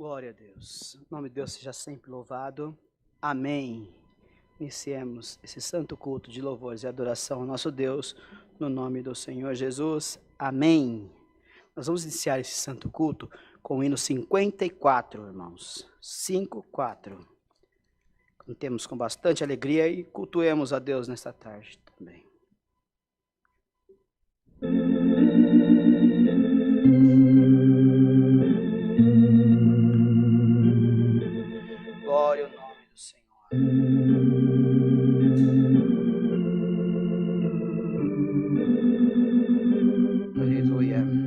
Glória a Deus. O nome de Deus seja sempre louvado. Amém. Iniciemos esse santo culto de louvores e adoração ao nosso Deus, no nome do Senhor Jesus. Amém. Nós vamos iniciar esse santo culto com o hino 54, irmãos. 54. Cantemos com bastante alegria e cultuemos a Deus nesta tarde também. Glória ao nome do Senhor. Aleluia.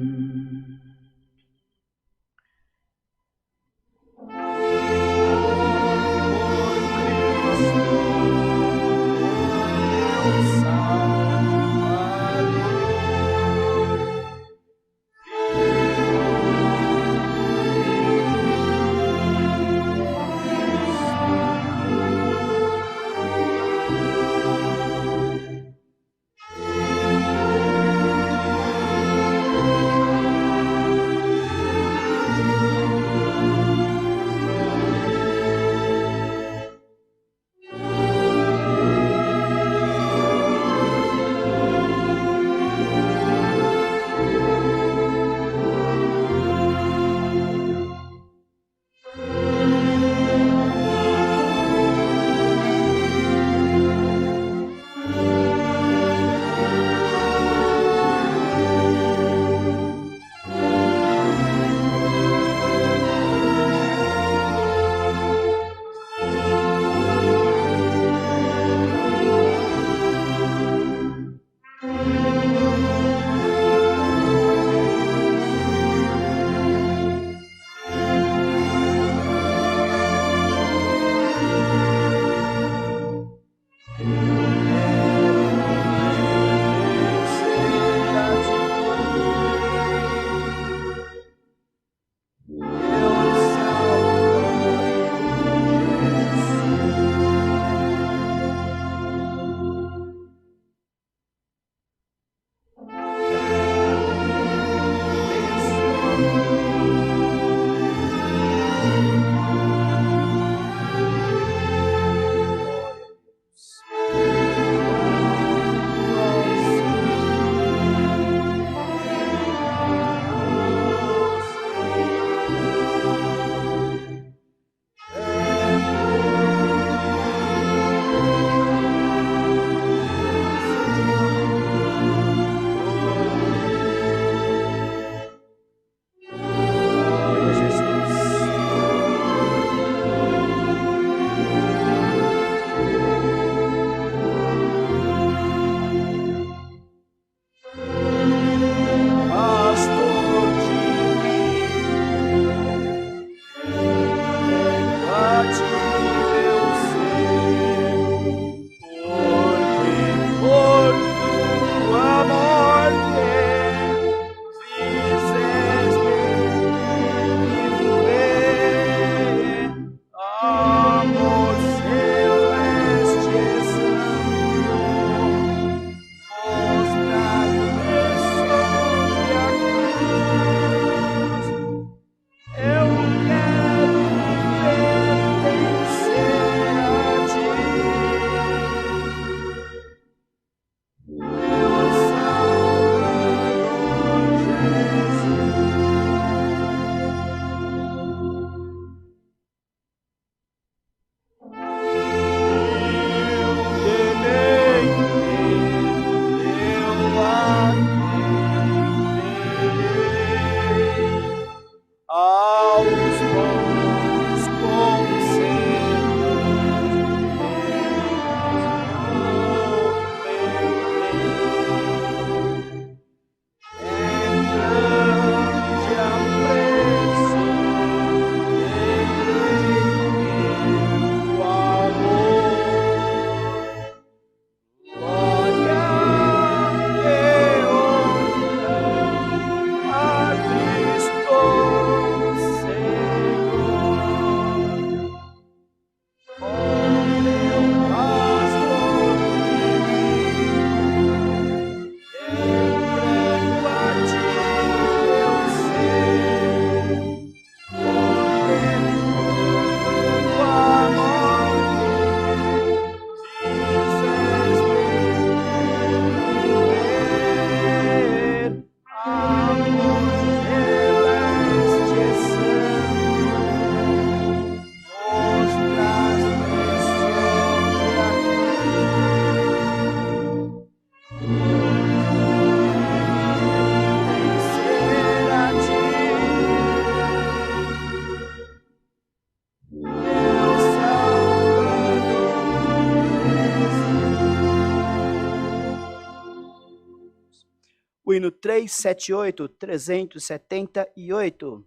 o hino 378, 378.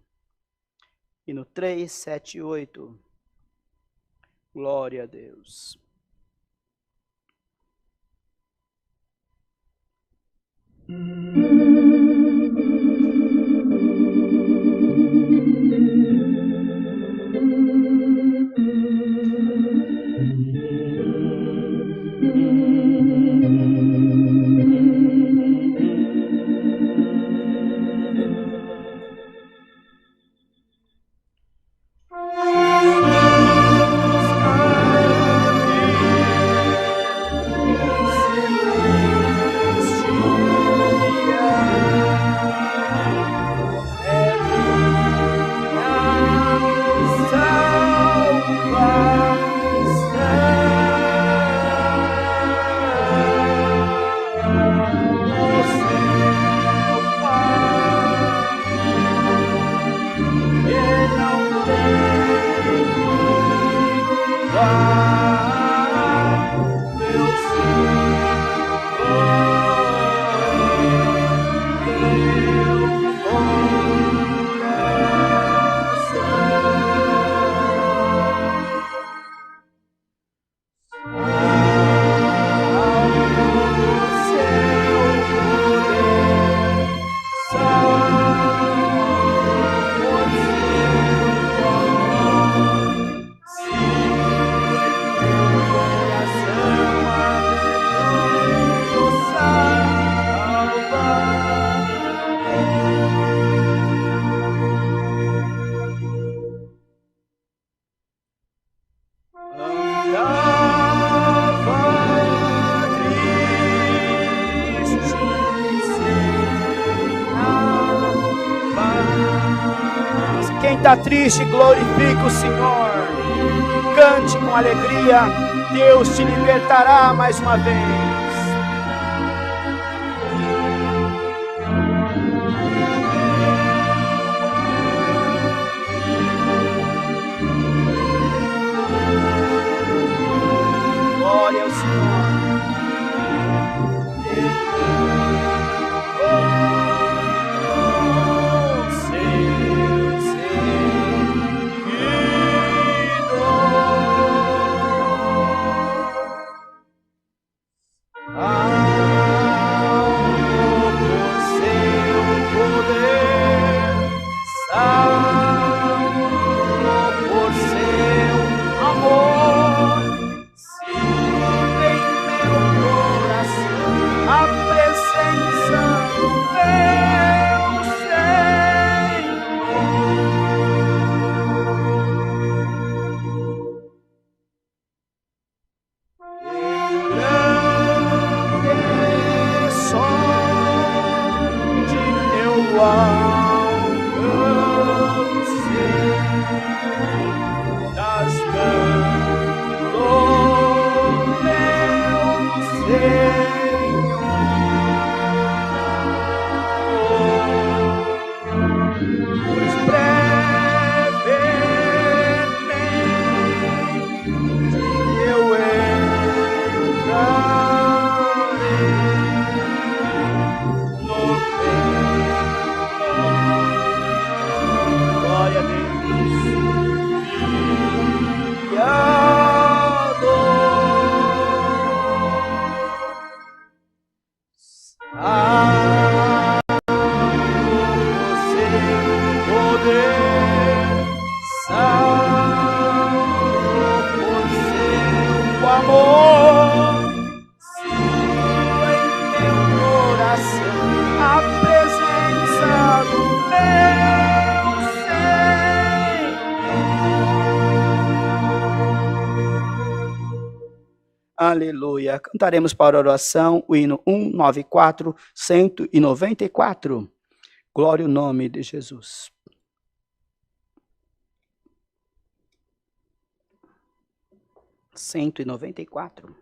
Hino 378. Glória a Deus. Quem está triste, glorifica o Senhor. Cante com alegria. Deus te libertará mais uma vez. Glória ao Senhor. Aleluia. Cantaremos para a oração o hino 194, 194. Glória ao nome de Jesus. Cento e 94.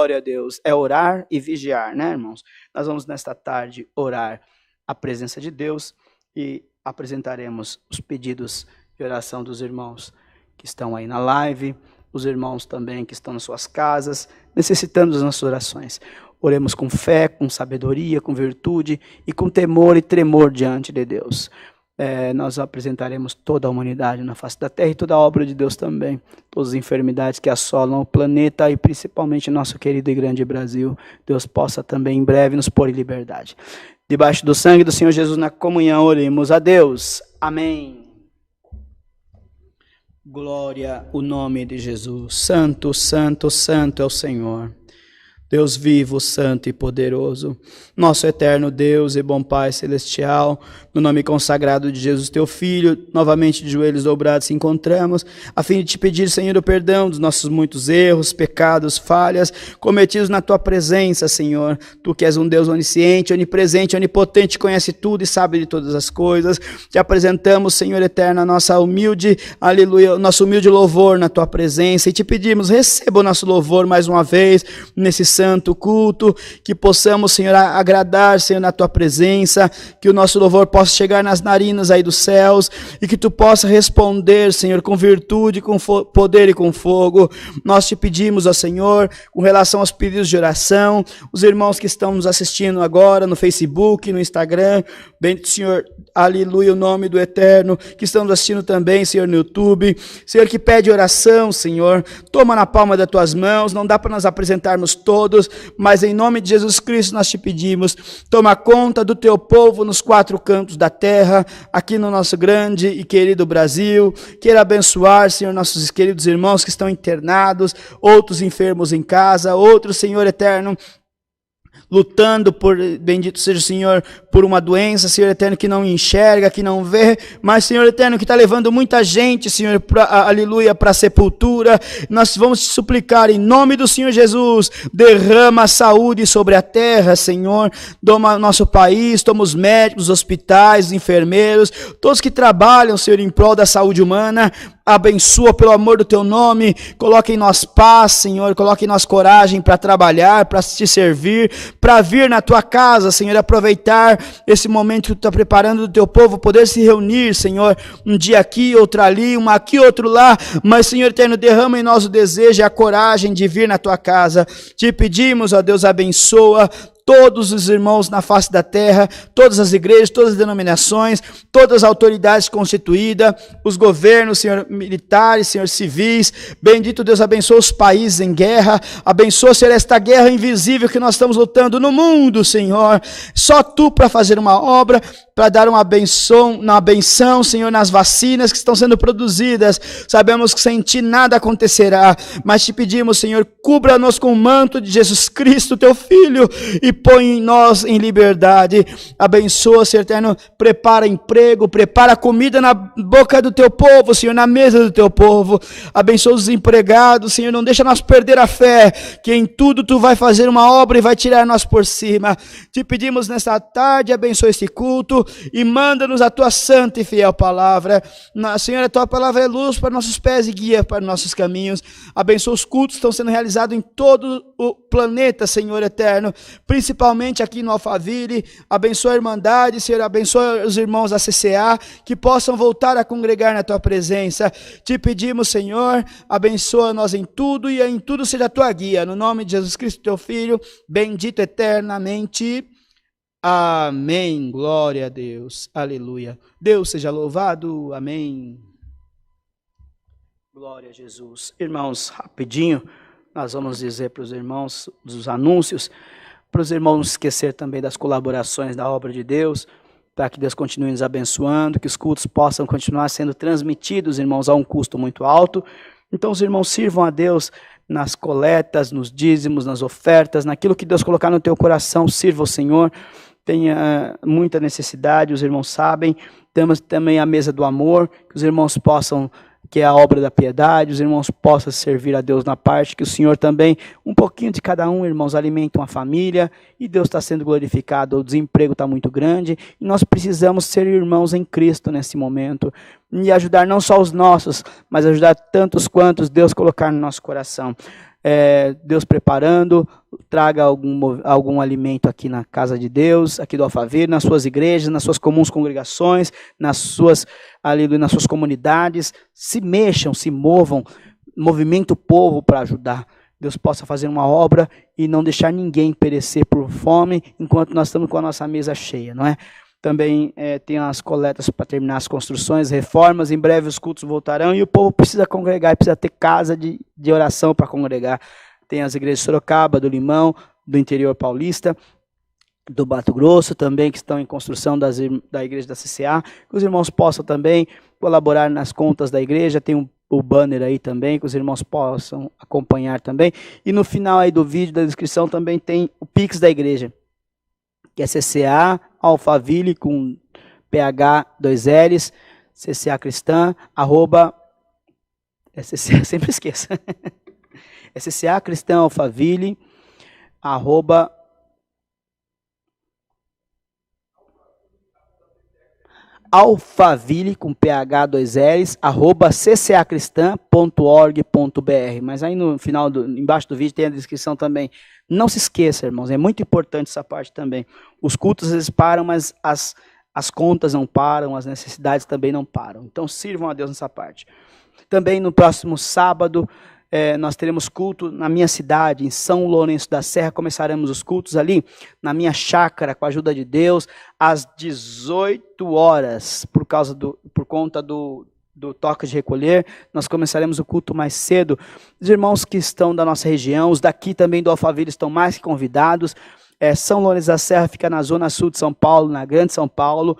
Glória a Deus. É orar e vigiar, né, irmãos? Nós vamos nesta tarde orar a presença de Deus e apresentaremos os pedidos de oração dos irmãos que estão aí na live, os irmãos também que estão nas suas casas, necessitando das nossas orações. Oremos com fé, com sabedoria, com virtude e com temor e tremor diante de Deus. Nós apresentaremos toda a humanidade na face da terra e toda a obra de Deus também. Todas as enfermidades que assolam o planeta e principalmente nosso querido e grande Brasil. Deus possa também em breve nos pôr em liberdade. Debaixo do sangue do Senhor Jesus na comunhão, oremos a Deus. Amém. Glória ao nome de Jesus. Santo, santo, santo é o Senhor. Deus vivo, santo e poderoso, nosso eterno Deus e bom Pai celestial, no nome consagrado de Jesus, teu Filho, novamente de joelhos dobrados se encontramos, a fim de te pedir, Senhor, o perdão dos nossos muitos erros, pecados, falhas, cometidos na tua presença, Senhor. Tu que és um Deus onisciente, onipresente, onipotente, conhece tudo e sabe de todas as coisas. Te apresentamos, Senhor eterno, a nossa humilde, aleluia, nosso humilde louvor na tua presença e te pedimos, receba o nosso louvor mais uma vez, nesse santo culto, que possamos, Senhor, agradar, Senhor, na tua presença, que o nosso louvor possa chegar nas narinas aí dos céus, e que tu possa responder, Senhor, com virtude, com poder e com fogo. Nós te pedimos, ó Senhor, com relação aos pedidos de oração, os irmãos que estão nos assistindo agora no Facebook, no Instagram, bendito Senhor, aleluia, o nome do Eterno, que estão nos assistindo também, Senhor, no YouTube, Senhor, que pede oração, Senhor, toma na palma das tuas mãos, não dá para nós apresentarmos todos, mas em nome de Jesus Cristo nós te pedimos, toma conta do teu povo nos quatro cantos da terra, aqui no nosso grande e querido Brasil, queira abençoar, Senhor, nossos queridos irmãos que estão internados, outros enfermos em casa, outros, Senhor eterno, lutando por, bendito seja o Senhor, por uma doença, Senhor eterno, que não enxerga, que não vê, mas, Senhor eterno, que está levando muita gente, Senhor, aleluia, para a sepultura. Nós vamos te suplicar, em nome do Senhor Jesus, derrama saúde sobre a terra, Senhor, toma nosso país, toma os médicos, os hospitais, os enfermeiros, todos que trabalham, Senhor, em prol da saúde humana, abençoa pelo amor do teu nome, coloca em nós paz, Senhor, coloca em nós coragem para trabalhar, para te servir, para vir na tua casa, Senhor, aproveitar esse momento que tu está preparando do teu povo, poder se reunir, Senhor, um dia aqui, outro ali, um aqui, outro lá, mas, Senhor eterno, derrama em nós o desejo e a coragem de vir na tua casa. Te pedimos, ó Deus, abençoa todos os irmãos na face da terra, todas as igrejas, todas as denominações, todas as autoridades constituídas, os governos, Senhor, militares, Senhor, civis. Bendito Deus, abençoa os países em guerra, abençoa, Senhor, esta guerra invisível que nós estamos lutando no mundo, Senhor. Só tu para fazer uma obra, para dar uma benção, Senhor, nas vacinas que estão sendo produzidas. Sabemos que sem ti nada acontecerá, mas te pedimos, Senhor, cubra-nos com o manto de Jesus Cristo, teu Filho, e põe em nós em liberdade. Abençoa, Senhor eterno, prepara emprego, prepara comida na boca do teu povo, Senhor, na mesa do teu povo. Abençoa os empregados, Senhor, não deixa nós perder a fé, que em tudo tu vai fazer uma obra e vai tirar nós por cima. Te pedimos nesta tarde, abençoa este culto e manda-nos a tua santa e fiel palavra. Senhor, a tua palavra é luz para nossos pés e guia para nossos caminhos. Abençoa os cultos que estão sendo realizados em todo o planeta, Senhor eterno, principalmente aqui no Alphaville. Abençoa a Irmandade, Senhor, abençoa os irmãos da CCA, que possam voltar a congregar na tua presença. Te pedimos, Senhor, abençoa nós em tudo e em tudo seja a tua guia. No nome de Jesus Cristo, teu Filho, bendito eternamente. Amém. Glória a Deus. Aleluia. Deus seja louvado. Amém. Glória a Jesus. Irmãos, rapidinho, nós vamos dizer para os irmãos dos anúncios, para os irmãos não esquecer também das colaborações da obra de Deus, para que Deus continue nos abençoando, que os cultos possam continuar sendo transmitidos, irmãos, a um custo muito alto. Então os irmãos sirvam a Deus nas coletas, nos dízimos, nas ofertas, naquilo que Deus colocar no teu coração, sirva o Senhor. Tenha muita necessidade, os irmãos sabem. Temos também a mesa do amor, que os irmãos possam, que é a obra da piedade, os irmãos possam servir a Deus na parte, que o Senhor também, um pouquinho de cada um, irmãos, alimentam a família, e Deus está sendo glorificado, o desemprego está muito grande, e nós precisamos ser irmãos em Cristo nesse momento, e ajudar não só os nossos, mas ajudar tantos quantos Deus colocar no nosso coração. Deus preparando, traga algum alimento aqui na casa de Deus, aqui do Alphaville, nas suas igrejas, nas suas comuns congregações, nas suas comunidades. Se mexam, se movam, movimenta o povo para ajudar. Deus possa fazer uma obra e não deixar ninguém perecer por fome enquanto nós estamos com a nossa mesa cheia, não é? Também tem as coletas para terminar as construções, reformas. Em breve os cultos voltarão e o povo precisa congregar, precisa ter casa de oração para congregar. Tem as igrejas de Sorocaba, do Limão, do interior paulista, do Mato Grosso também, que estão em construção da igreja da CCA. Que os irmãos possam também colaborar nas contas da igreja. Tem o banner aí também, que os irmãos possam acompanhar também. E no final aí do vídeo, da descrição, também tem o Pix da igreja, que é CCA Alphaville com PH 2 L's, CCA Cristã, CCA, sempre esqueço. É CCA Cristã Alphaville, Alphaville com PH 2 L's, ccacristã.org.br. Mas aí no final, embaixo do vídeo tem a descrição também. Não se esqueça, irmãos, é muito importante essa parte também. Os cultos às vezes param, mas as contas não param, as necessidades também não param. Então sirvam a Deus nessa parte. Também no próximo sábado, nós teremos culto na minha cidade, em São Lourenço da Serra. Começaremos os cultos ali na minha chácara, com a ajuda de Deus, às 18 horas, por conta do toque de recolher. Nós começaremos o culto mais cedo. Os irmãos que estão da nossa região, os daqui também do Alphaville, estão mais que convidados. São Lourenço da Serra fica na zona sul de São Paulo, na Grande São Paulo.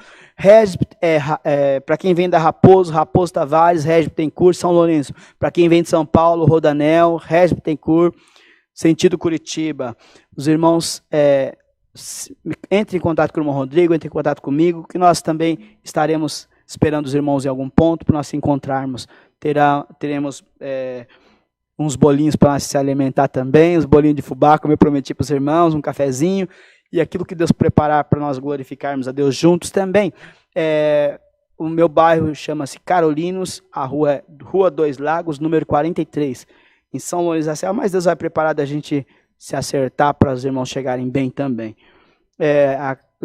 Para quem vem da Raposo Tavares, Regis Bittencourt, São Lourenço. Para quem vem de São Paulo, Rodanel, Regis Bittencourt, sentido Curitiba. Os irmãos entrem em contato com o irmão Rodrigo, entrem em contato comigo, que nós também estaremos esperando os irmãos em algum ponto para nós se encontrarmos. Teremos uns bolinhos para se alimentar também, os bolinhos de fubá, como eu prometi para os irmãos, um cafezinho, e aquilo que Deus preparar para nós glorificarmos a Deus juntos também. O meu bairro chama-se Carolinos, a rua Dois Lagos, número 43, em São Lourenço da Serra, mas Deus vai preparar da gente se acertar para os irmãos chegarem bem também.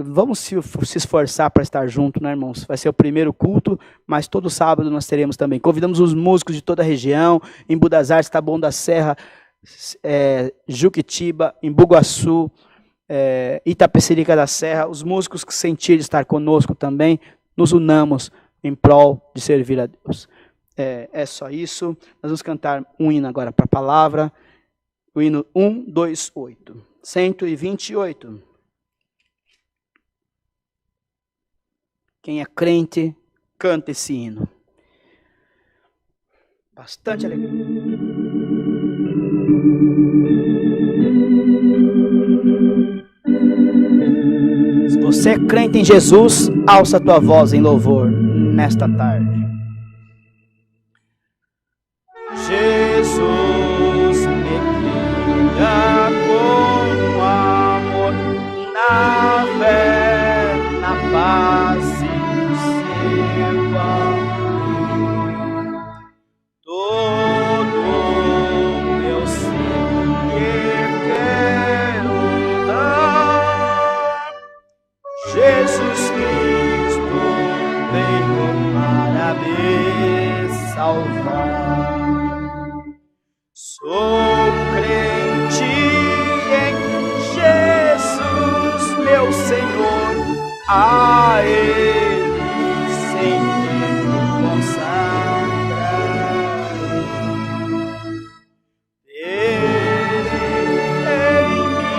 Vamos se esforçar para estar junto, né, irmãos? Vai ser o primeiro culto, mas todo sábado nós teremos também. Convidamos os músicos de toda a região, em Budas Artes, Taboão da Serra, Juquitiba, em Bugaçu, Itapecerica da Serra. Os músicos que sentirem estar conosco também, nos unamos em prol de servir a Deus. É só isso. Nós vamos cantar um hino agora para a palavra. O hino 128. 128. Quem é crente, canta esse hino. Bastante alegria. Se você é crente em Jesus, alça a tua voz em louvor nesta tarde. Jesus me guia com amor na fé, na paz. Jesus Cristo veio para me salvar. Sou crente em Jesus, meu Senhor, a Ele sempre consagrar. Ele em mim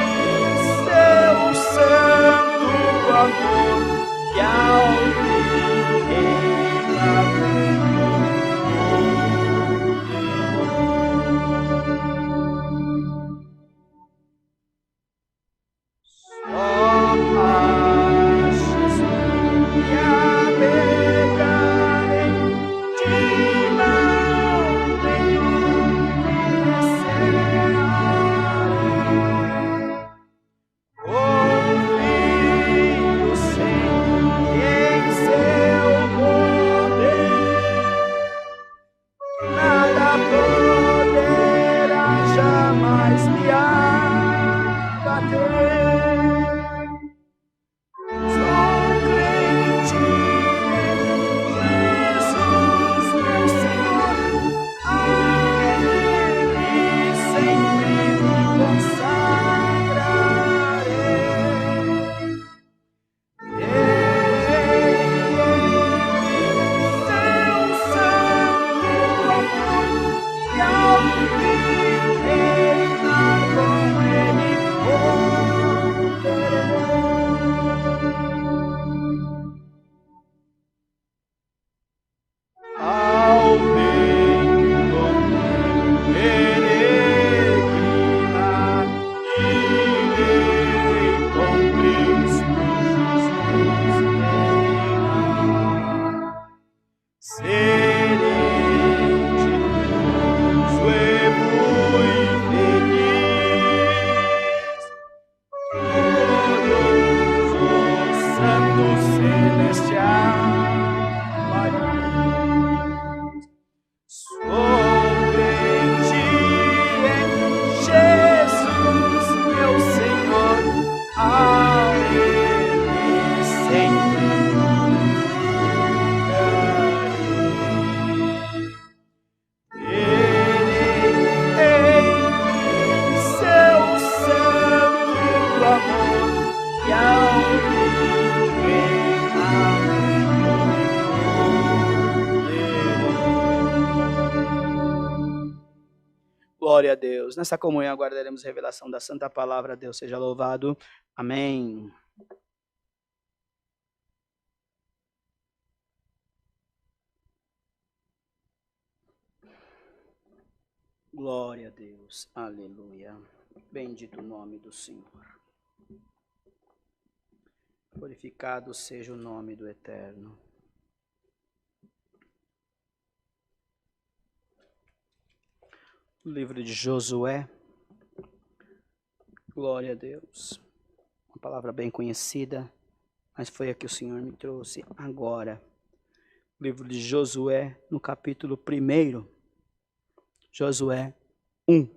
seu santo amor e ao celestial. Sou crente em Jesus, meu Senhor, a Ele sempre verei. Em seu santo amor e ao Glória a Deus. Nessa comunhão aguardaremos a revelação da Santa Palavra. Deus seja louvado. Amém. Glória a Deus. Aleluia. Bendito o nome do Senhor. Glorificado seja o nome do Eterno. O livro de Josué. Glória a Deus. Uma palavra bem conhecida, mas foi a que o Senhor me trouxe agora. O livro de Josué, no capítulo 1. Josué 1.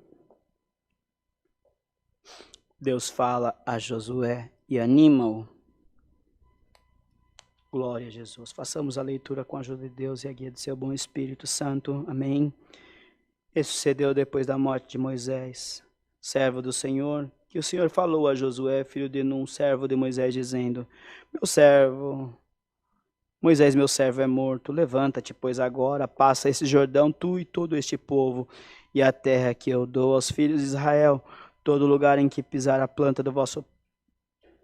Deus fala a Josué e anima-o. Glória a Jesus. Façamos a leitura com a ajuda de Deus e a guia do seu bom Espírito Santo. Amém. Isso sucedeu depois da morte de Moisés, servo do Senhor, que o Senhor falou a Josué, filho de Nun, servo de Moisés, dizendo: Meu servo, Moisés, meu servo, é morto. Levanta-te, pois agora passa esse Jordão, tu e todo este povo, e a terra que eu dou aos filhos de Israel, todo lugar em que pisar a planta do vosso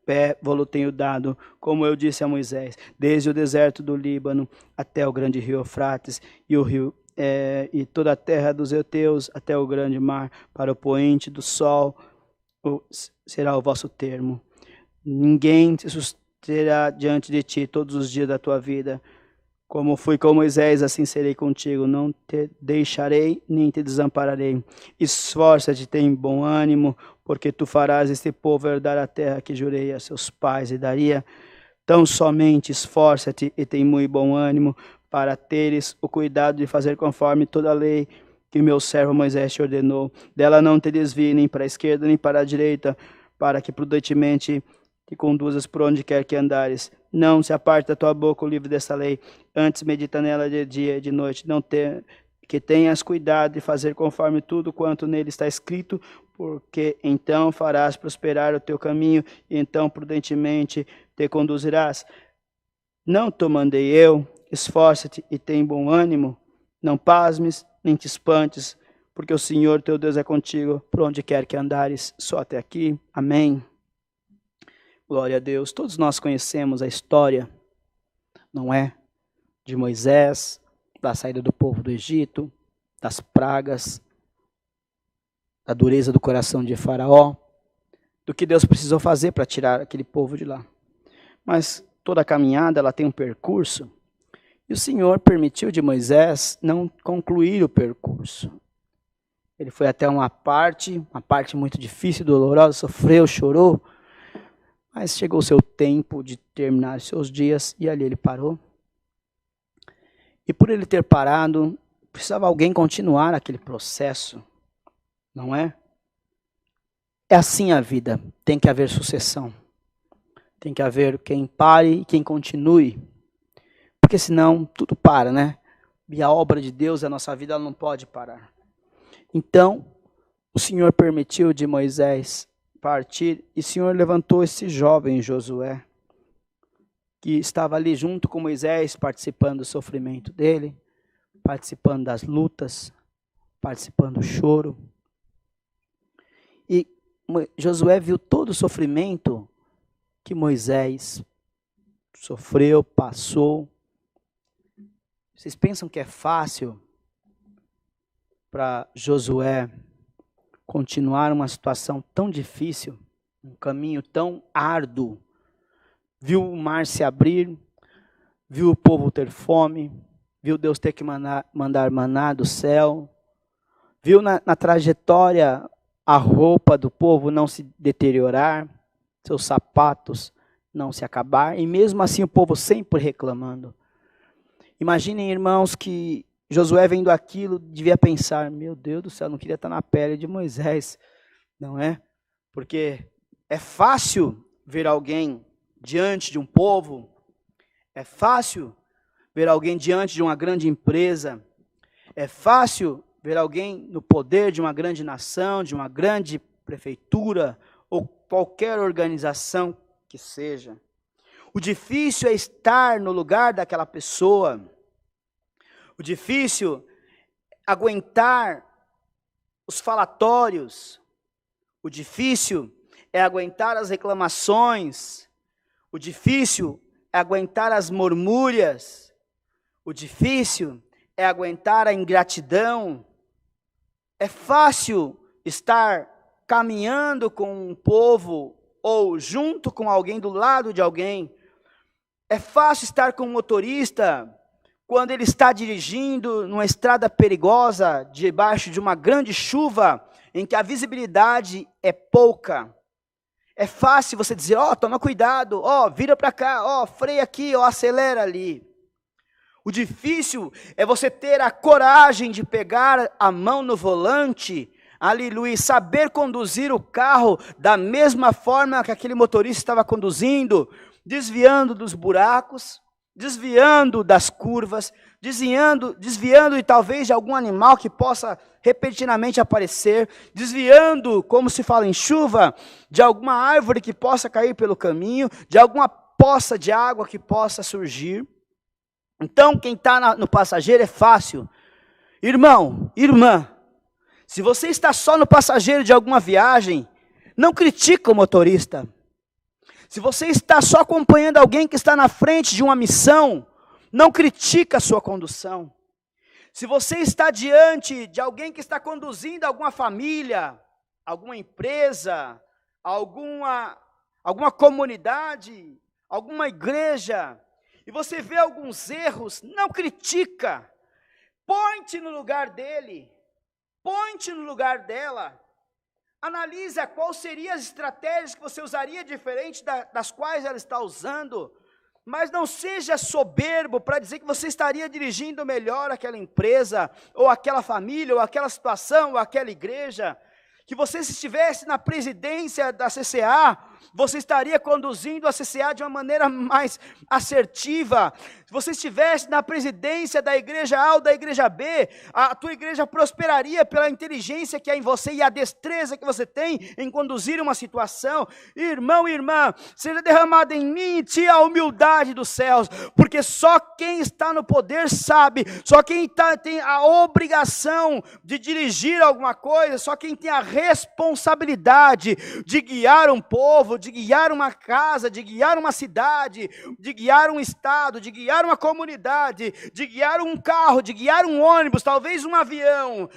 pé, vou-lo tenho dado, como eu disse a Moisés, desde o deserto do Líbano até o grande rio Eufrates e o rio e toda a terra dos heteus até o grande mar, para o poente do sol será o vosso termo. Ninguém te susterá diante de ti todos os dias da tua vida. Como fui com Moisés, assim serei contigo. Não te deixarei, nem te desampararei. Esforça-te, tem bom ânimo, porque tu farás este povo herdar a terra que jurei a seus pais e daria. Tão somente esforça-te e tem muito bom ânimo, para teres o cuidado de fazer conforme toda a lei que meu servo Moisés te ordenou. Dela não te desvie nem para a esquerda nem para a direita, para que prudentemente te conduzas por onde quer que andares. Não se aparte da tua boca o livro dessa lei, antes medita nela de dia e de noite. Que tenhas cuidado de fazer conforme tudo quanto nele está escrito, porque então farás prosperar o teu caminho, e então prudentemente te conduzirás. Não te mandei eu? Esforça-te e tem bom ânimo, não pasmes, nem te espantes, porque o Senhor teu Deus é contigo, por onde quer que andares. Só até aqui. Amém. Glória a Deus. Todos nós conhecemos a história, não é? De Moisés, da saída do povo do Egito, das pragas, da dureza do coração de Faraó, do que Deus precisou fazer para tirar aquele povo de lá. Mas toda a caminhada ela tem um percurso, e o Senhor permitiu de Moisés não concluir o percurso. Ele foi até uma parte muito difícil, dolorosa, sofreu, chorou, mas chegou o seu tempo de terminar seus dias e ali ele parou. E por ele ter parado, precisava alguém continuar aquele processo, não é? É assim a vida, tem que haver sucessão. Tem que haver quem pare e quem continue. Porque senão tudo para, né? E a obra de Deus, a nossa vida, ela não pode parar. Então, o Senhor permitiu de Moisés partir e o Senhor levantou esse jovem Josué, que estava ali junto com Moisés, participando do sofrimento dele, participando das lutas, participando do choro. E Josué viu todo o sofrimento que Moisés sofreu, passou. Vocês pensam que é fácil para Josué continuar uma situação tão difícil, um caminho tão árduo? Viu o mar se abrir, viu o povo ter fome, viu Deus ter que mandar maná do céu, viu na trajetória a roupa do povo não se deteriorar, seus sapatos não se acabar, e mesmo assim o povo sempre reclamando. Imaginem, irmãos, que Josué vendo aquilo, devia pensar, meu Deus do céu, não queria estar na pele de Moisés, não é? Porque é fácil ver alguém diante de um povo, é fácil ver alguém diante de uma grande empresa, é fácil ver alguém no poder de uma grande nação, de uma grande prefeitura, ou qualquer organização que seja. O difícil é estar no lugar daquela pessoa. O difícil é aguentar os falatórios. O difícil é aguentar as reclamações. O difícil é aguentar as murmúrias. O difícil é aguentar a ingratidão. É fácil estar caminhando com um povo ou junto com alguém, do lado de alguém. É fácil estar com um motorista quando ele está dirigindo numa estrada perigosa, debaixo de uma grande chuva, em que a visibilidade é pouca. É fácil você dizer, toma cuidado, vira para cá, freia aqui, acelera ali. O difícil é você ter a coragem de pegar a mão no volante, aleluia, saber conduzir o carro da mesma forma que aquele motorista estava conduzindo, desviando dos buracos, desviando das curvas, desviando e talvez de algum animal que possa repentinamente aparecer, desviando, como se fala em chuva, de alguma árvore que possa cair pelo caminho, de alguma poça de água que possa surgir. Então, quem está no passageiro é fácil. Irmão, irmã, se você está só no passageiro de alguma viagem, não critica o motorista. Se você está só acompanhando alguém que está na frente de uma missão, não critica a sua condução. Se você está diante de alguém que está conduzindo alguma família, alguma empresa, alguma comunidade, alguma igreja, e você vê alguns erros, não critica. Põe-te no lugar dele, põe-te no lugar dela. Analise quais seriam as estratégias que você usaria diferente das quais ela está usando. Mas não seja soberbo para dizer que você estaria dirigindo melhor aquela empresa, ou aquela família, ou aquela situação, ou aquela igreja. Que você, se estivesse na presidência da CCA, você estaria conduzindo a CCA de uma maneira mais assertiva. Se você estivesse na presidência da igreja A ou da igreja B, a tua igreja prosperaria pela inteligência que há em você e a destreza que você tem em conduzir uma situação. Irmão e irmã, seja derramada em mim e ti a humildade dos céus, porque só quem está no poder sabe, só quem tem a obrigação de dirigir alguma coisa, só quem tem a responsabilidade de guiar um povo, de guiar uma casa, de guiar uma cidade, de guiar um estado, de guiar uma comunidade, de guiar um carro, de guiar um ônibus, talvez um avião.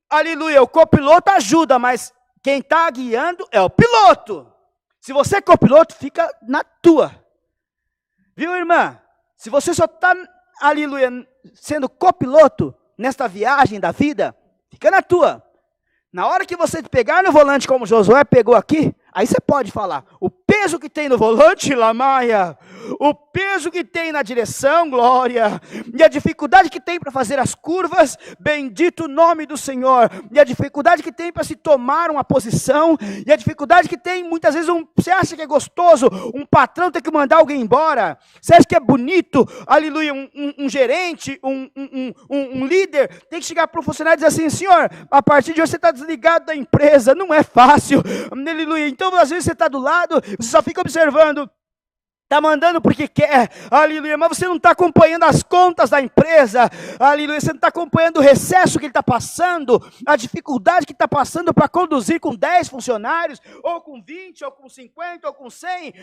Aleluia, o copiloto ajuda, mas quem está guiando é o piloto. Se você é copiloto, fica na tua. Viu, irmã? Se você só está, aleluia, sendo copiloto nesta viagem da vida, fica na tua. Na hora que você pegar no volante, como Josué pegou aqui, aí você pode falar, o peso que tem no volante, Lamaia, o peso que tem na direção, glória, e a dificuldade que tem para fazer as curvas, bendito o nome do Senhor, e a dificuldade que tem para se tomar uma posição, e a dificuldade que tem, muitas vezes, você acha que é gostoso, um patrão ter que mandar alguém embora, você acha que é bonito, aleluia, um gerente, um líder, tem que chegar para o funcionário e dizer assim, senhor, a partir de hoje você está desligado da empresa, não é fácil, aleluia. Então às vezes você está do lado, você só fica observando, está mandando porque quer, aleluia, mas você não está acompanhando as contas da empresa, aleluia, você não está acompanhando o recesso que ele está passando, a dificuldade que está passando para conduzir com 10 funcionários, ou com 20, ou com 50, ou com 100,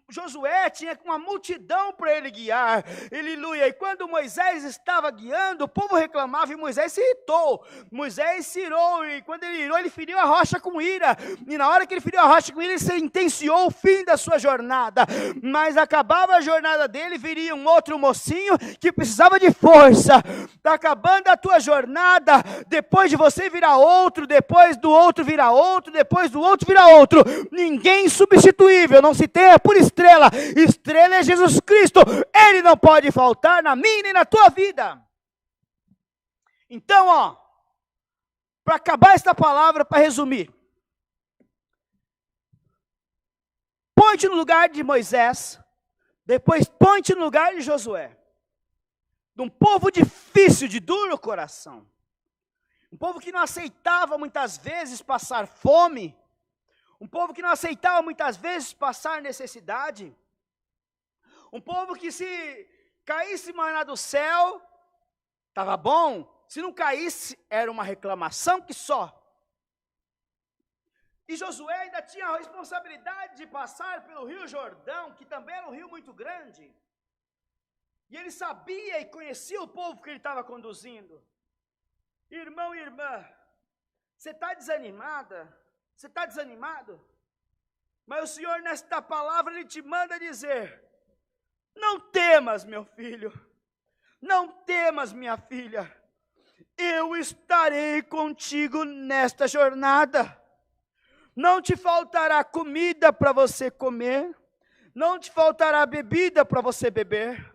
Josué tinha uma multidão para ele guiar, aleluia, e quando Moisés estava guiando, o povo reclamava e Moisés se irritou, Moisés se irou, e quando ele irou, ele feriu a rocha com ira, e na hora que ele feriu a rocha com ira, ele sentenciou o fim da sua jornada, mas mas acabava a jornada dele, viria um outro mocinho que precisava de força. Está acabando a tua jornada, depois de você virá outro, depois do outro virá outro, depois do outro virá outro. Ninguém substituível, não se tenha por estrela. Estrela é Jesus Cristo, Ele não pode faltar na minha nem na tua vida. Então, para acabar esta palavra, para resumir, põe-te no lugar de Moisés, depois põe-te no lugar de Josué, de um povo difícil, de duro coração, um povo que não aceitava muitas vezes passar fome, um povo que não aceitava muitas vezes passar necessidade, um povo que se caísse maná do céu, estava bom, se não caísse era uma reclamação que só. E Josué ainda tinha a responsabilidade de passar pelo Rio Jordão, que também era um rio muito grande. E ele sabia e conhecia o povo que ele estava conduzindo. Irmão e irmã, você está desanimada? Você está desanimado? Mas o Senhor nesta palavra, Ele te manda dizer, não temas, meu filho, não temas, minha filha, eu estarei contigo nesta jornada. Não te faltará comida para você comer, não te faltará bebida para você beber,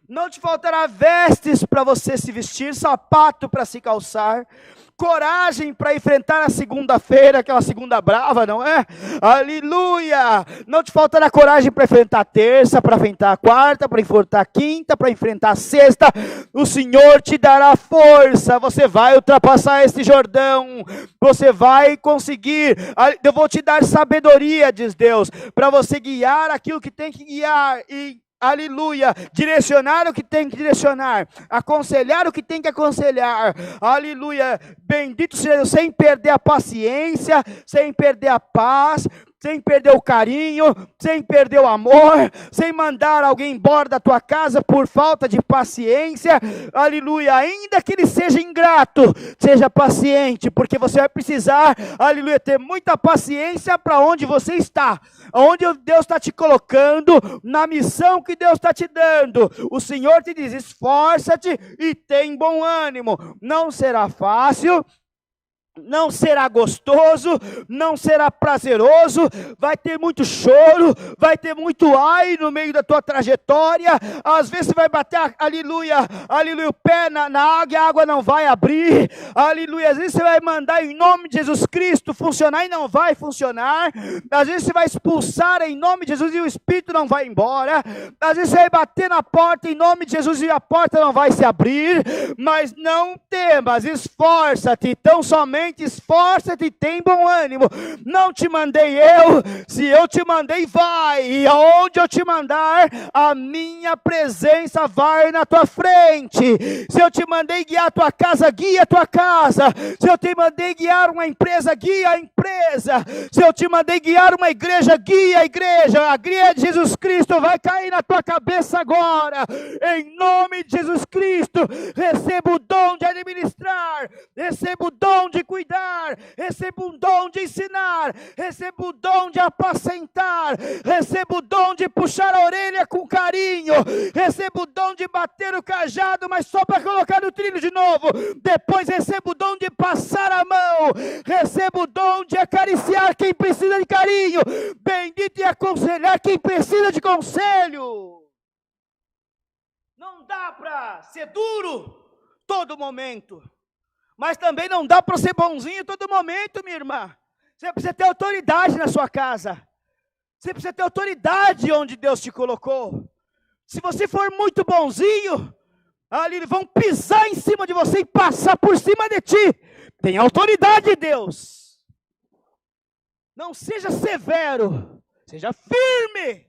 não te faltará vestes para você se vestir, sapato para se calçar, coragem para enfrentar a segunda-feira, aquela segunda brava, não é? Aleluia! Não te faltará coragem para enfrentar a terça, para enfrentar a quarta, para enfrentar a quinta, para enfrentar a sexta. O Senhor te dará força, você vai ultrapassar esse Jordão, você vai conseguir, eu vou te dar sabedoria, diz Deus, para você guiar aquilo que tem que guiar e aleluia, direcionar o que tem que direcionar, aconselhar o que tem que aconselhar, aleluia, bendito seja Deus, sem perder a paciência, sem perder a paz, sem perder o carinho, sem perder o amor, sem mandar alguém embora da tua casa por falta de paciência, aleluia, ainda que ele seja ingrato, seja paciente, porque você vai precisar, aleluia, ter muita paciência para onde você está, onde Deus está te colocando, na missão que Deus está te dando. O Senhor te diz, esforça-te e tem bom ânimo, não será fácil, não será gostoso, não será prazeroso, vai ter muito choro, vai ter muito ai no meio da tua trajetória, às vezes você vai bater, aleluia, aleluia, o pé na água e a água não vai abrir, aleluia, às vezes você vai mandar em nome de Jesus Cristo funcionar e não vai funcionar, às vezes você vai expulsar em nome de Jesus e o Espírito não vai embora, às vezes você vai bater na porta em nome de Jesus e a porta não vai se abrir, mas não temas, esforça-te, tão somente esforça-te e tem bom ânimo, não te mandei eu, se eu te mandei vai, e aonde eu te mandar, a minha presença vai na tua frente, se eu te mandei guiar a tua casa, guia a tua casa, se eu te mandei guiar uma empresa, guia a empresa, se eu te mandei guiar uma igreja, guia a igreja, a guia de Jesus Cristo vai cair na tua cabeça agora, em nome de Jesus Cristo, receba o dom de administrar, receba o dom de cuidar, receba um dom de ensinar, receba o dom de apacentar, receba o dom de puxar a orelha com carinho, receba o dom de bater o cajado, mas só para colocar no trilho de novo, depois receba o dom de passar a mão, receba o dom de acariciar quem precisa de carinho, bendito e aconselhar quem precisa de conselho. Não dá para ser duro todo momento, mas também não dá para ser bonzinho todo momento, minha irmã. Você precisa ter autoridade na sua casa. Você precisa ter autoridade onde Deus te colocou. Se você for muito bonzinho, ali vão pisar em cima de você e passar por cima de ti. Tem autoridade de Deus. Não seja severo, seja firme.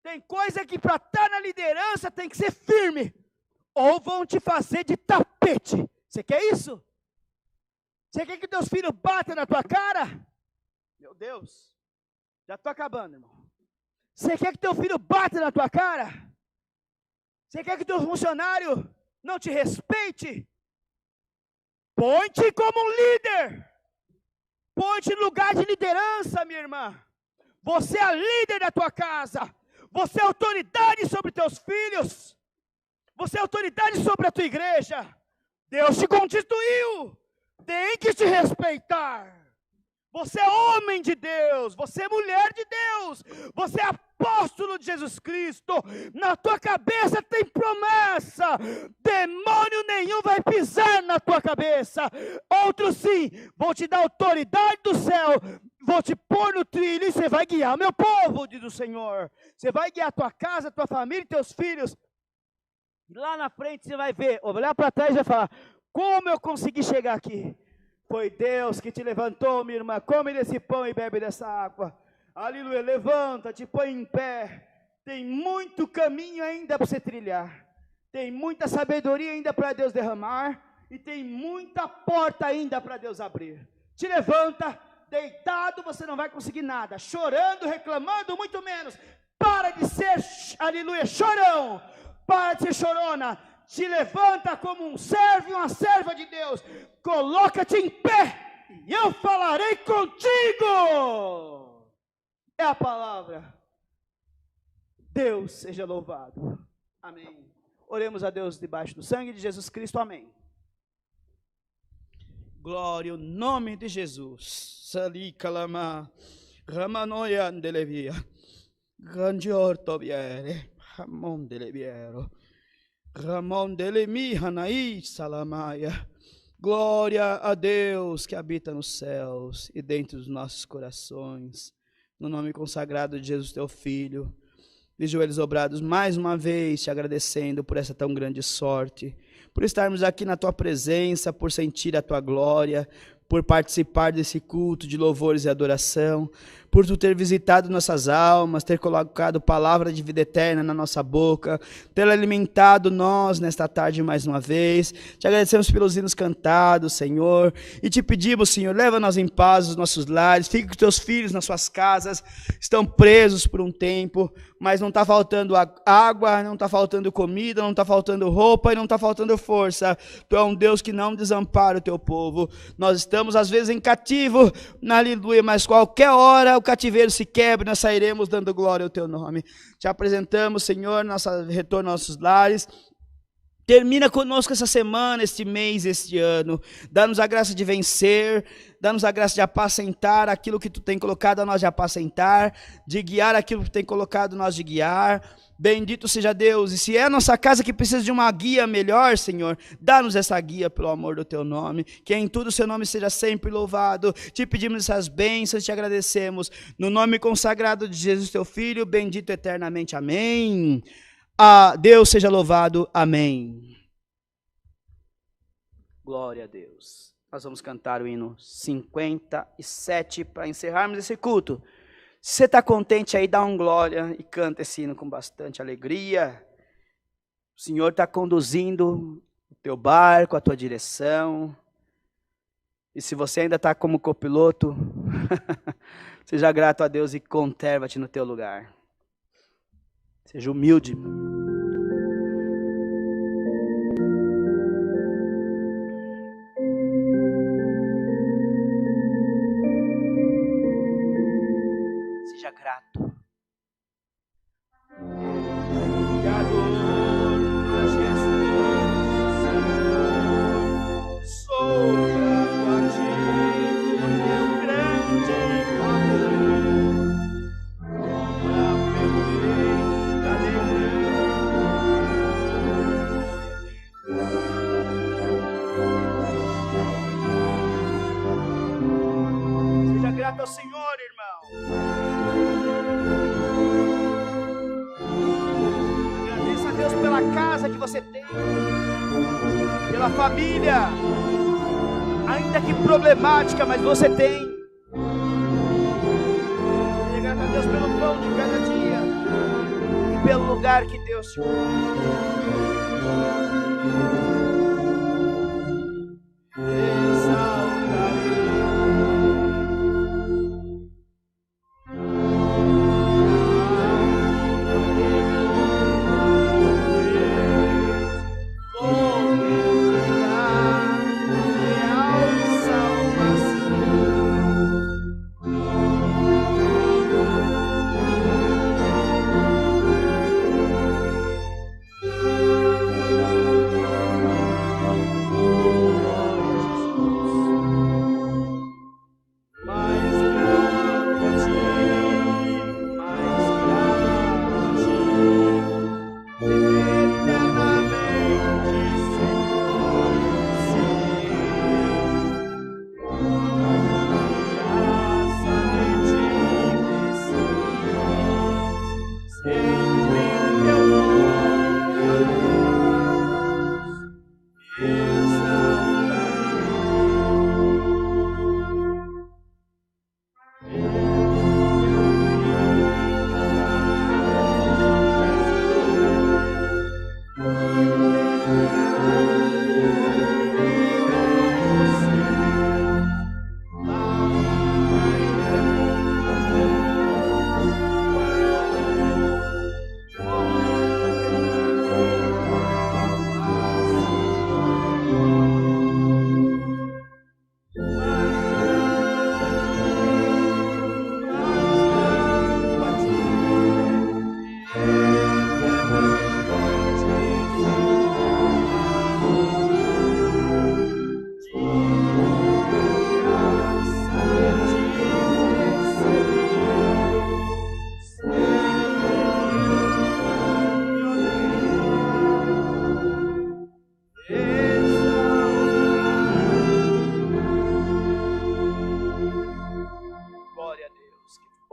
Tem coisa que para estar na liderança tem que ser firme. Ou vão te fazer de tapete. Você quer isso? Você quer que teus filhos batam na tua cara? Meu Deus, já estou acabando, irmão. Você quer que teu filho bata na tua cara? Você quer que teu funcionário não te respeite? Põe-te como um líder. Põe-te no lugar de liderança, minha irmã. Você é a líder da tua casa. Você é autoridade sobre teus filhos. Você é autoridade sobre a tua igreja. Deus te constituiu. Tem que te respeitar. Você é homem de Deus. Você é mulher de Deus. Você é apóstolo de Jesus Cristo. Na tua cabeça tem promessa. Demônio nenhum vai pisar na tua cabeça. Outro sim. Vou te dar autoridade do céu. Vou te pôr no trilho e você vai guiar meu povo, diz o Senhor. Você vai guiar a tua casa, a tua família e teus filhos. Lá na frente você vai ver, olhar para trás e vai falar, como eu consegui chegar aqui? Foi Deus que te levantou, minha irmã. Come desse pão e bebe dessa água. Aleluia, levanta, te põe em pé. Tem muito caminho ainda para você trilhar. Tem muita sabedoria ainda para Deus derramar. E tem muita porta ainda para Deus abrir. Te levanta, deitado você não vai conseguir nada. Chorando, reclamando, muito menos. Para de ser, aleluia, chorão. Para de ser chorona. Se levanta como um servo e uma serva de Deus. Coloca-te em pé. E eu falarei contigo. É a palavra. Deus seja louvado. Amém. Oremos a Deus debaixo do sangue de Jesus Cristo. Amém. Glória ao nome de Jesus. Sali kalama. Ramanoia delevia. Gandior tobiere. Ramon deleviero. Ramon delemi hanai salamaya. Glória a Deus que habita nos céus e dentro dos nossos corações. No nome consagrado de Jesus, teu Filho. De joelhos dobrados, mais uma vez te agradecendo por essa tão grande sorte. Por estarmos aqui na tua presença, por sentir a tua glória, por participar desse culto de louvores e adoração, por tu ter visitado nossas almas, ter colocado palavra de vida eterna na nossa boca, ter alimentado nós nesta tarde mais uma vez. Te agradecemos pelos hinos cantados, Senhor, e te pedimos, Senhor, leva-nos em paz os nossos lares, fique com teus filhos nas suas casas, estão presos por um tempo, mas não está faltando água, não está faltando comida, não está faltando roupa e não está faltando força. Tu é um Deus que não desampara o teu povo. Nós estamos às vezes em cativo, aleluia, mas qualquer hora o cativeiro se quebra, nós sairemos dando glória ao teu nome. Te apresentamos, Senhor, nosso retorno aos nossos lares. Termina conosco essa semana, este mês, este ano. Dá-nos a graça de vencer, dá-nos a graça de apacentar aquilo que tu tem colocado a nós de apacentar, de guiar aquilo que tu tem colocado a nós de guiar. Bendito seja Deus. E se é a nossa casa que precisa de uma guia melhor, Senhor, dá-nos essa guia pelo amor do teu nome. Que em tudo o seu nome seja sempre louvado. Te pedimos essas bênçãos, te agradecemos. No nome consagrado de Jesus, teu Filho, bendito eternamente. Amém. Deus seja louvado. Amém. Glória a Deus. Nós vamos cantar o hino 57 para encerrarmos esse culto. Se você está contente aí, dá um glória e canta esse hino com bastante alegria. O Senhor está conduzindo o teu barco, a tua direção. E se você ainda está como copiloto, seja grato a Deus e conserva-te no teu lugar. Seja humilde. Seja grato. Obrigado a Jesus, Senhor. Sou grato a ti por teu grande amor. Para perfeita alegria. Seja grato ao Senhor, irmão. Agradeça a Deus pela casa que você tem, pela família, ainda que problemática, mas você tem. Seja grato a Deus pelo pão de cada dia e pelo lugar que Deus te deu.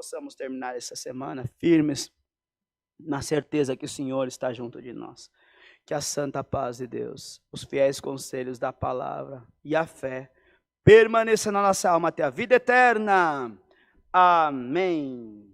Possamos terminar essa semana firmes na certeza que o Senhor está junto de nós. Que a santa paz de Deus, os fiéis conselhos da palavra e a fé permaneça na nossa alma até a vida eterna. Amém.